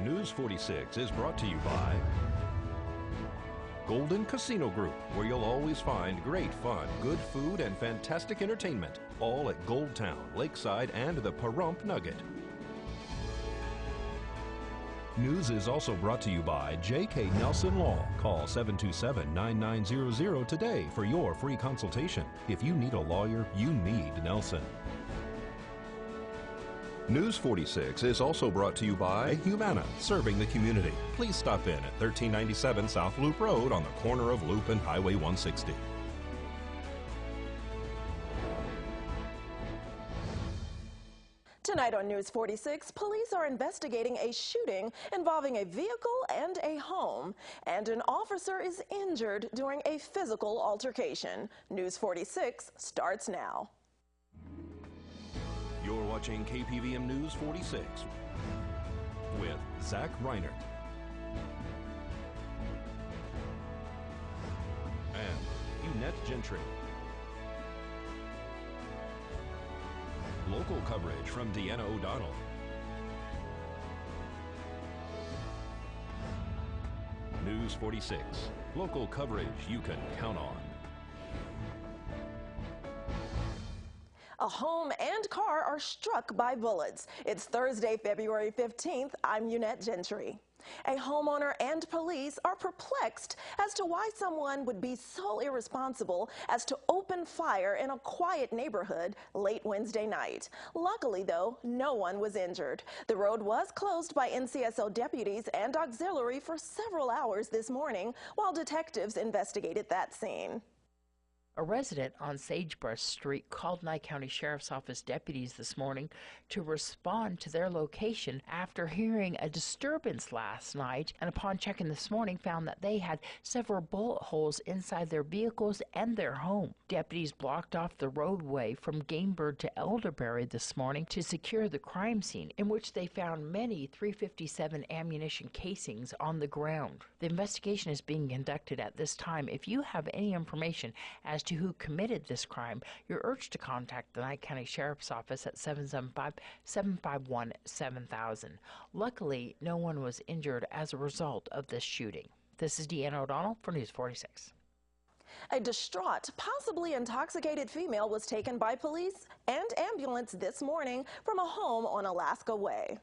News 46 is brought to you by Golden Casino Group, where you'll always find great fun, good food, and fantastic entertainment, all at Gold Town, Lakeside, and the Pahrump Nugget. News is also brought to you by J.K. Nelson Law. Call 727-9900 today for your free consultation. If you need a lawyer, you need Nelson. News 46 is also brought to you by Humana, serving the community. Please stop in at 1397 South Loop Road on the corner of Loop and Highway 160. Tonight on News 46, police are investigating a shooting involving a vehicle and a home, and an officer is injured during a physical altercation. News 46 starts now. You're watching KPVM News 46 with Zach Reinert and Eunette Gentry. Local coverage from Deanna O'Donnell. News 46. Local coverage you can count on. A home and car are struck by bullets. It's Thursday, February 15th. I'm Eunette Gentry. A homeowner and police are perplexed as to why someone would be so irresponsible as to open fire in a quiet neighborhood late Wednesday night. Luckily, though, no one was injured. The road was closed by NCSO deputies and auxiliary for several hours this morning while detectives investigated that scene. A resident on Sagebrush Street called Nye County Sheriff's Office deputies this morning to respond to their location after hearing a disturbance last night, and upon checking this morning found that they had several bullet holes inside their vehicles and their home. Deputies blocked off the roadway from Gamebird to Elderberry this morning to secure the crime scene, in which they found many .357 ammunition casings on the ground. The investigation is being conducted at this time. If you have any information as to who committed this crime, you're urged to contact the Nye County Sheriff's Office at 775-751-7000. Luckily, no one was injured as a result of this shooting. This is Deanna O'Donnell for News 46. A distraught, possibly intoxicated female was taken by police and ambulance this morning from a home on Alaska Way.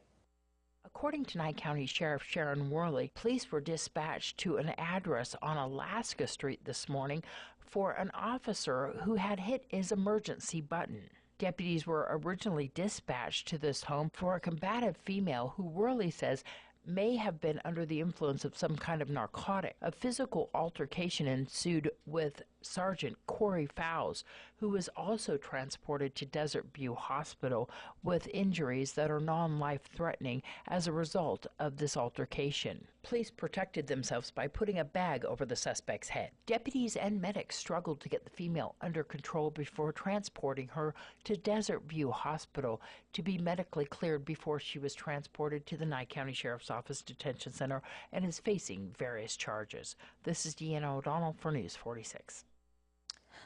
According to Nye County Sheriff Sharon Worley, police were dispatched to an address on Alaska Street this morning for an officer who had hit his emergency button. Deputies were originally dispatched to this home for a combative female who Worley says may have been under the influence of some kind of narcotic. A physical altercation ensued with Sergeant Corey Fowles, who was also transported to Desert View Hospital with injuries that are non-life-threatening as a result of this altercation. Police protected themselves by putting a bag over the suspect's head. Deputies and medics struggled to get the female under control before transporting her to Desert View Hospital to be medically cleared before she was transported to the Nye County Sheriff's Office Detention Center and is facing various charges. This is Deanna O'Donnell for News 46.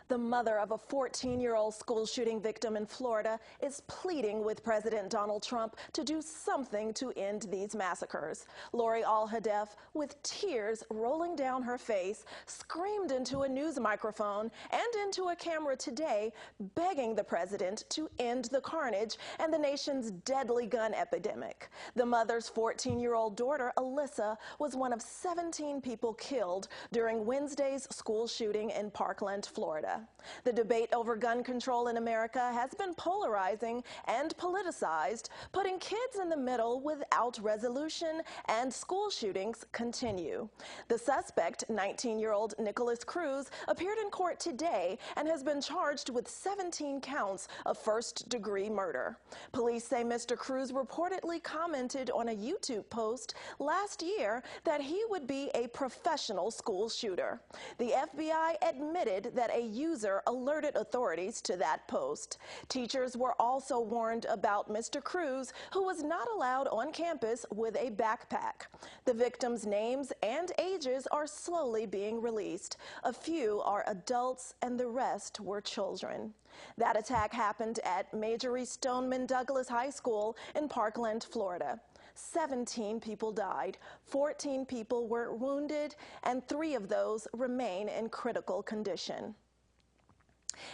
The mother of a 14-year-old school shooting victim in Florida is pleading with President Donald Trump to do something to end these massacres. Lori Al-Hadef, with tears rolling down her face, screamed into a news microphone and into a camera today, begging the president to end the carnage and the nation's deadly gun epidemic. The mother's 14-year-old daughter, Alyssa, was one of 17 people killed during Wednesday's school shooting in Parkland, Florida. The debate over gun control in America has been polarizing and politicized, putting kids in the middle without resolution, and school shootings continue. The suspect, 19-year-old Nicholas Cruz, appeared in court today and has been charged with 17 counts of first-degree murder. Police say Mr. Cruz reportedly commented on a YouTube post last year that he would be a professional school shooter. The FBI admitted that a user alerted authorities to that post. Teachers were also warned about Mr. Cruz, who was not allowed on campus with a backpack. The victims' names and ages are slowly being released. A few are adults and the rest were children. That attack happened at Marjory Stoneman Douglas High School in Parkland, Florida. 17 people died, 14 people were wounded, and 3 of those remain in critical condition.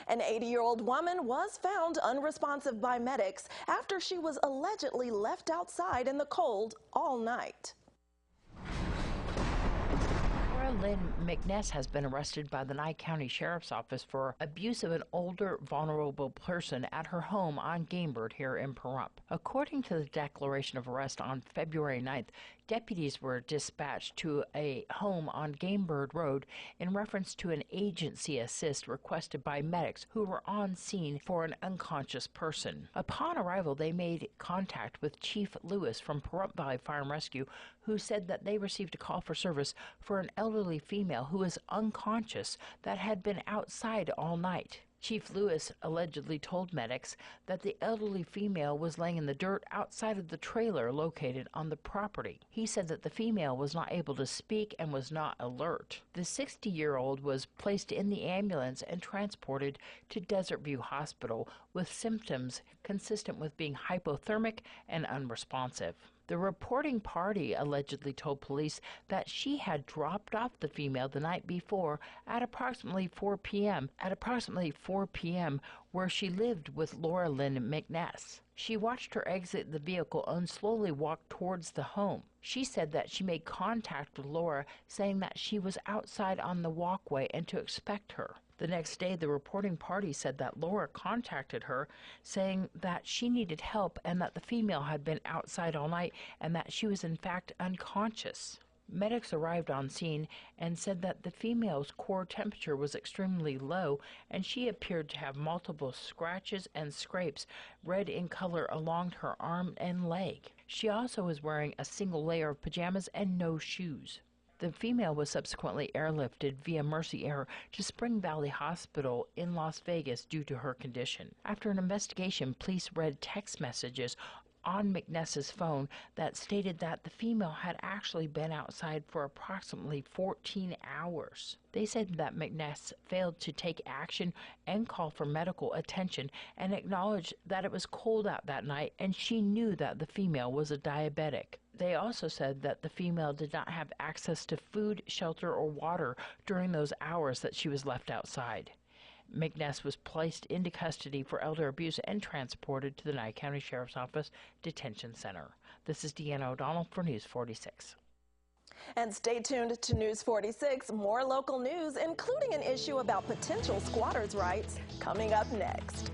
An 80-year-old woman was found unresponsive by medics after she was allegedly left outside in the cold all night. Lynn McNess has been arrested by the Nye County Sheriff's Office for abuse of an older, vulnerable person at her home on Gamebird here in Pahrump. According to the declaration of arrest on February 9th, deputies were dispatched to a home on Gamebird Road in reference to an agency assist requested by medics who were on scene for an unconscious person. Upon arrival, they made contact with Chief Lewis from Pahrump Valley Fire and Rescue, who said that they received a call for service for an elderly female who was unconscious that had been outside all night. Chief Lewis allegedly told medics that the elderly female was laying in the dirt outside of the trailer located on the property. He said that the female was not able to speak and was not alert. The 60-year-old was placed in the ambulance and transported to Desert View Hospital with symptoms consistent with being hypothermic and unresponsive. The reporting party allegedly told police that she had dropped off the female the night before at approximately 4 p.m. Where she lived with Laura Lynn McNess. She watched her exit the vehicle and slowly walked towards the home. She said that she made contact with Laura, saying that she was outside on the walkway and to expect her. The next day, the reporting party said that Laura contacted her, saying that she needed help and that the female had been outside all night and that she was in fact unconscious. Medics arrived on scene and said that the female's core temperature was extremely low and she appeared to have multiple scratches and scrapes, red in color, along her arm and leg. She also was wearing a single layer of pajamas and no shoes. The female was subsequently airlifted via Mercy Air to Spring Valley Hospital in Las Vegas due to her condition. After an investigation, police read text messages on McNess's phone that stated that the female had actually been outside for approximately 14 hours. They said that McNess failed to take action and call for medical attention and acknowledged that it was cold out that night and she knew that the female was a diabetic. They also said that the female did not have access to food, shelter, or water during those hours that she was left outside. McNess was placed into custody for elder abuse and transported to the Nye County Sheriff's Office Detention Center. This is Deanna O'Donnell for News 46. And stay tuned to News 46. More local news, including an issue about potential squatters' rights, coming up next.